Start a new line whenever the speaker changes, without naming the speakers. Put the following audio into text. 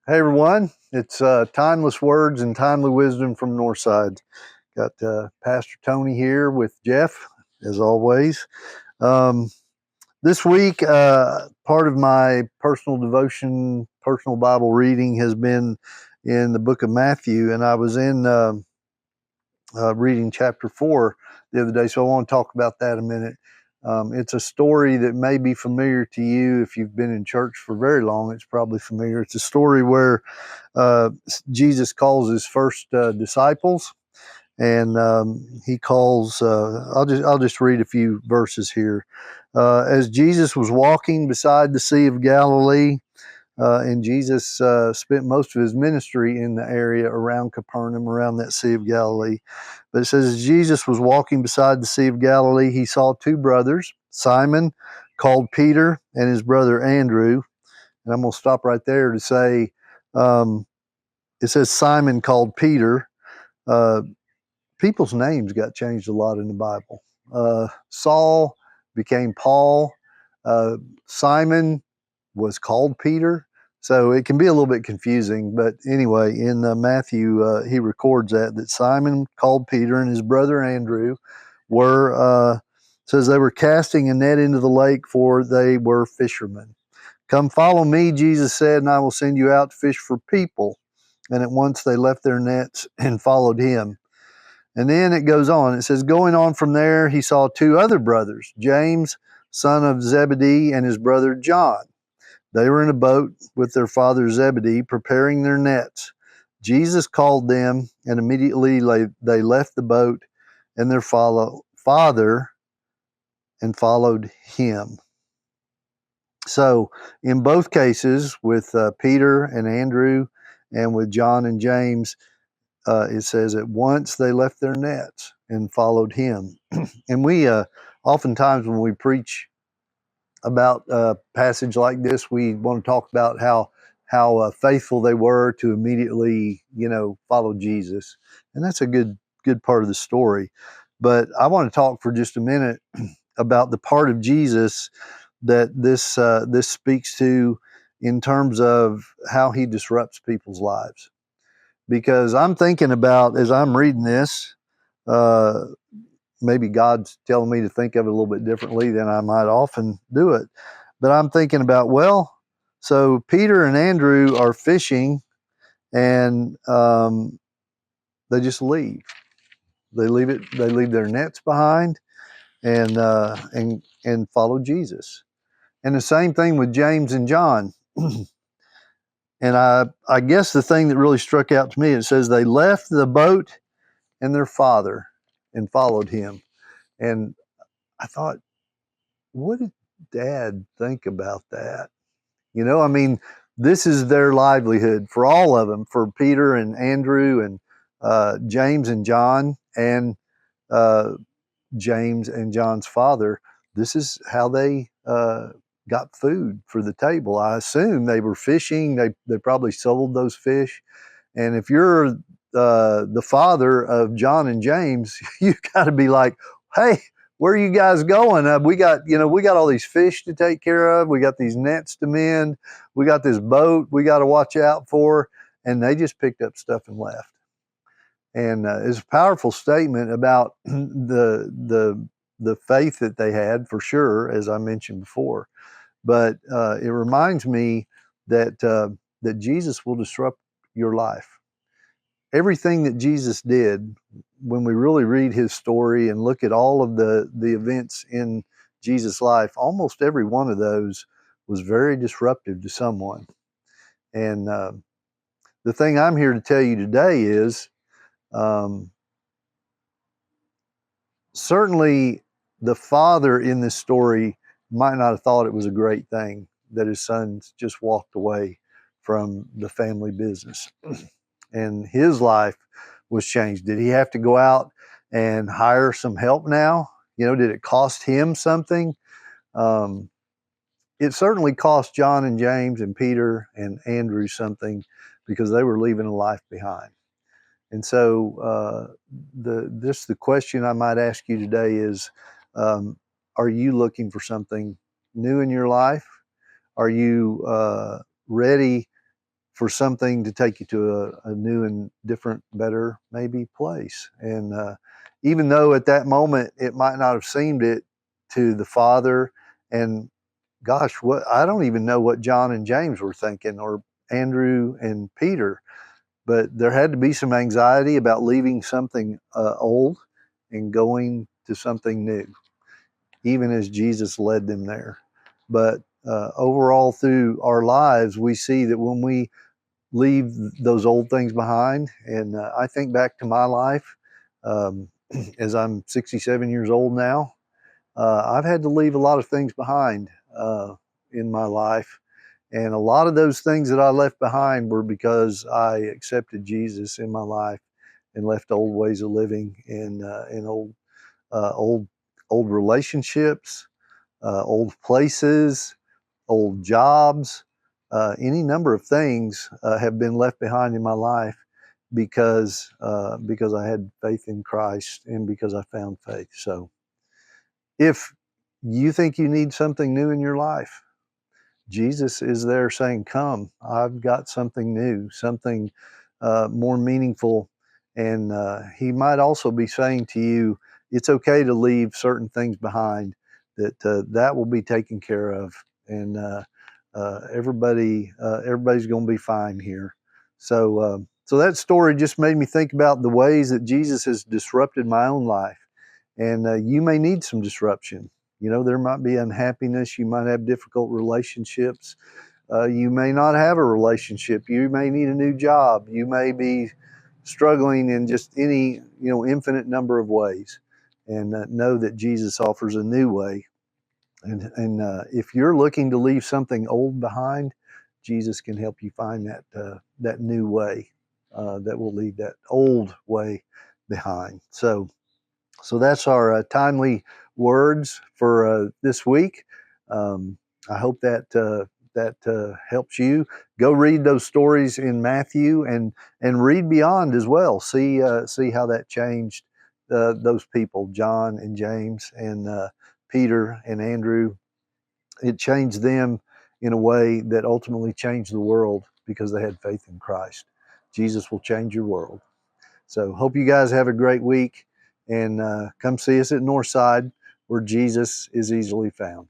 Hey everyone, it's Timeless Words and Timely Wisdom from Northside. Got Pastor Tony here with Jeff, as always. Um, this week, part of my personal devotion, personal Bible reading has been in the book of Matthew, and I was in reading chapter 4 the other day, so I want to talk about that a minute. It's a story that may be familiar to you if you've been in church for very long. It's probably familiar. It's a story where uh, Jesus calls his first disciples, and he calls. I'll just read a few verses here. As Jesus was walking beside the Sea of Galilee, and Jesus spent most of his ministry in the area around Capernaum, around that Sea of Galilee. But it says, as Jesus was walking beside the Sea of Galilee, he saw two brothers, Simon, called Peter, and his brother Andrew. And I'm going to stop right there to say, um, it says Simon called Peter. Uh, People's names got changed a lot in the Bible. Saul became Paul. Uh, Simon was called Peter. So it can be a little bit confusing. But anyway, in Matthew, he records that Simon called Peter and his brother Andrew were, says they were casting a net into the lake, for they were fishermen. Come follow me, Jesus said, and I will send you out to fish for people. And at once they left their nets and followed him. And then it goes on. It says, going on from there, he saw two other brothers, James, son of Zebedee, and his brother John. They were in a boat with their father Zebedee, preparing their nets. Jesus called them, and immediately they left the boat and their father and followed him. So, in both cases, with Peter and Andrew, and with John and James, it says at once they left their nets and followed him. And we oftentimes when we preach about a passage like this, we want to talk about how faithful they were to immediately, follow Jesus, and that's a good part of the story. But I want to talk for just a minute about the part of Jesus that this speaks to in terms of how he disrupts people's lives. Because I'm thinking about, as I'm reading this, uh, maybe God's telling me to think of it a little bit differently than I might often do it. But I'm thinking about, well, so Peter and Andrew are fishing, and they just leave. They leave it. They leave their nets behind, and follow Jesus. And the same thing with James and John. And I guess the thing that really struck out to me, it says they left the boat and their father and followed him. And I thought, what did dad think about that? I mean, this is their livelihood for all of them, for Peter and Andrew and James and John, and uh, James and John's father. This is how they got food for the table. I assume they were fishing. They probably sold those fish. And if you're the father of John and James, you got to be like, hey, where are you guys going? We got all these fish to take care of. We got these nets to mend. We got this boat we got to watch out for. And they just picked up stuff and left. And it's a powerful statement about the faith that they had, for sure, as I mentioned before. But it reminds me that Jesus will disrupt your life. Everything that Jesus did, when we really read his story and look at all of the events in Jesus' life, almost every one of those was very disruptive to someone. And the thing I'm here to tell you today is, um, certainly the father in this story might not have thought it was a great thing that his sons just walked away from the family business. And his life was changed. Did he have to go out and hire some help now? Did it cost him something? Um, it certainly cost John and James and Peter and Andrew something, because they were leaving a life behind. And so, the question I might ask you today is, are you looking for something new in your life? Are you ready for something to take you to a new and different, better, maybe place. And even though at that moment it might not have seemed it to the Father, and gosh, what I don't even know what John and James were thinking, or Andrew and Peter, but there had to be some anxiety about leaving something old and going to something new, even as Jesus led them there. But overall, through our lives, we see that when we leave those old things behind, and I think back to my life um, as I'm 67 years old now, I've had to leave a lot of things behind in my life. And a lot of those things that I left behind were because I accepted Jesus in my life and left old ways of living and old old relationships, old places, old jobs, any number of things have been left behind in my life because I had faith in Christ and because I found faith. So if you think you need something new in your life, Jesus is there saying, "Come, I've got something new, something more meaningful." And he might also be saying to you, "It's okay to leave certain things behind. That will be taken care of, and everybody's going to be fine here." So that story just made me think about the ways that Jesus has disrupted my own life, and you may need some disruption. You know, there might be unhappiness. You might have difficult relationships. You may not have a relationship. You may need a new job. You may be struggling in just any, infinite number of ways. And know that Jesus offers a new way. And if you're looking to leave something old behind, Jesus can help you find that new way that will leave that old way behind. So that's our timely words for this week. I hope that helps you. Go read those stories in Matthew and read beyond as well. See how that changed those people, John and James and Peter and Andrew. It changed them in a way that ultimately changed the world because they had faith in Christ. Jesus will change your world. So hope you guys have a great week, and come see us at Northside where Jesus is easily found.